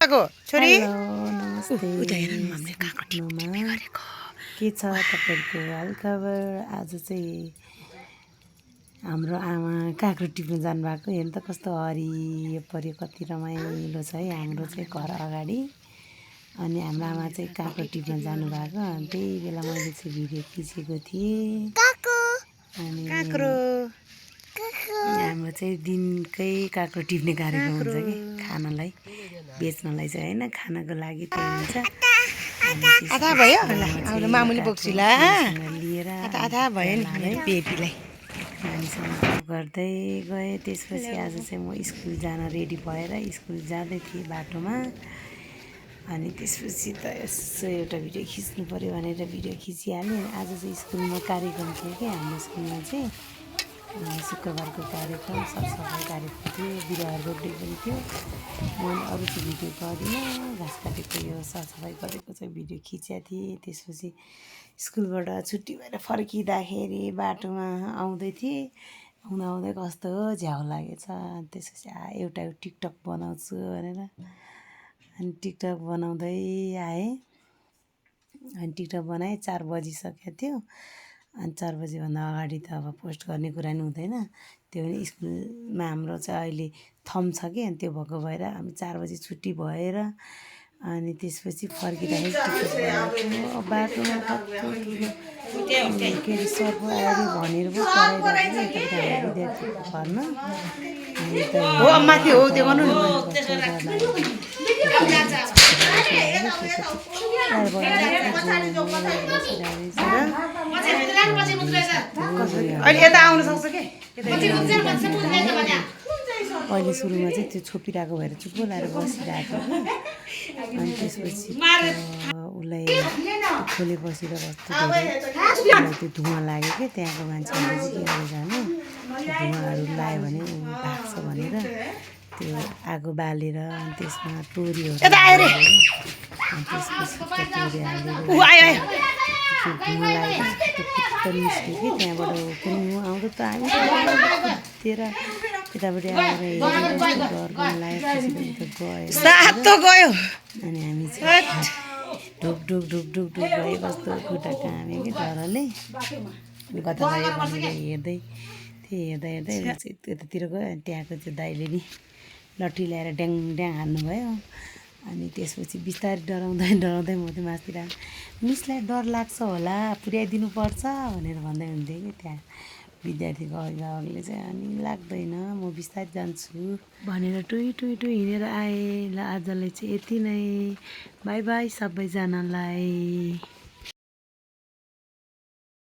भएको छोरी नमस्ते के छ तपाईहरुको हालखबर। आज चाहिँ हाम्रो आमा काँक्रो टिप्न जानुभएको। हेर्नु त कस्तो हरियो परियो, कति रमाइलो छ है हाम्रो चाहिँ घर अगाडि। अनि हाम्रो आमा चाहिँ काँक्रो टिप्न जानुभएको। अनि त्यही बेला मैले चाहिँ भिडियो खिचेको थिएँ। अनि हाम्रो चाहिँ दिनकै काँक्रो टिप्ने कार्यक्रम हुन्छ कि खानालाई बेच्नलाई चाहिँ होइन, खानाको लागि त्यही हुन्छ। आधा भयो हाम्रो मामुली बोक्सीला लिएर आधा भयो नि बेबीलाई नानीसँग गर्दै गएँ। त्यसपछि आज चाहिँ म स्कुल जान रेडी भएर स्कुल जाँदै थिएँ बाटोमा। अनि त्यसपछि त यसो एउटा भिडियो खिच्नु पऱ्यो भनेर भिडियो खिचिहालेँ। आज चाहिँ स्कुलमा कार्यक्रम थियो कि हाम्रो स्कुलमा चाहिँ शुक्रबारको कार्यक्रम सरसफाइ कार्यक्रम थियो, बिरुवाहरू रोप्ने पनि थियो। मैले अरू चाहिँ भिडियो गरिनँ, घाँस काटेको यो सरसफाइ गरेको चाहिँ भिडियो खिचेको थिएँ। त्यसपछि स्कुलबाट छुट्टी भएर फर्किँदाखेरि बाटोमा आउँदै थिएँ, आउँदै कस्तो झ्याउ लागेछ। त्यसपछि एउटा टिकटक बनाउँछु भनेर अनि टिकटक बनाउँदै आएँ। अनि टिकटक बनाएँ, 4 बजिसकेको थियो। अनि 4 बजीभन्दा अगाडि त अब पोस्ट गर्ने कुरा नि हुँदैन। त्यो पनि स्कुलमा हाम्रो चाहिँ अहिले थम छ कि, अनि त्यो भएको भएर हामी 4 बजी छुट्टी भएर अनि त्यसपछि फर्किँदाखेरि टिकटक बनाएको बाटोमा कस्तो के अरे सर्प आयो भनेर पो कराइरहेको थियो यता विद्यार्थीको घरमा। हो माथि हो त्यो गर्नु अहिले यता आउन सक्छ के अहिले सुरुमा चाहिँ त्यो छोपिरहेको भएर चुप्पो लाएर बसिरहेको कि। अनि त्यसपछि उसलाई खोले बसेर कस्तो त्यो धुवा लाग्यो क्या। त्यहाँको मान्छेहरूले चाहिँ के गरेछ भने धुवाहरू लगायो भने ऊ भाग्छ भनेर त्यो आगो बालेर अनि त्यसमा टोरीहरू अनि त्यसपछि टोरी हालेर धुवा लागेपछि खुट्टा निस्क्यो कि त्यहाँबाट पनि आउँदा त हामी कुदेर यतापट्टि आएर हेरेर डर पनि लागेपछि गयो अनि हामी चाहिँ ढुक ढुक ढुक ढुक ढुक भयो, कस्तो खुट्टा काम्यो कि डरले। अनि कता गयो भनेर हेर्दै चाहिँ त्यतातिर गयो। अनि त्यहाँको त्यो दाइले नि लट्ठी ल्याएर ड्याङ ड्याङ हान्नुभयो। अनि त्यसपछि बिस्तारै डराउँदै म त्यो मास्तिर मिसलाई डर लाग्छ होला, पुर्याइदिनु पर्छ भनेर भन्दै हुन्थ्यो कि त्यहाँ विद्यार्थीको अभिभावकले चाहिँ। अनि लाग्दैन, म बिस्तारै जान्छु भनेर टुई हिँडेर आएँ। ल आजलाई चाहिँ यति नै, बाई बाई सबैजनालाई।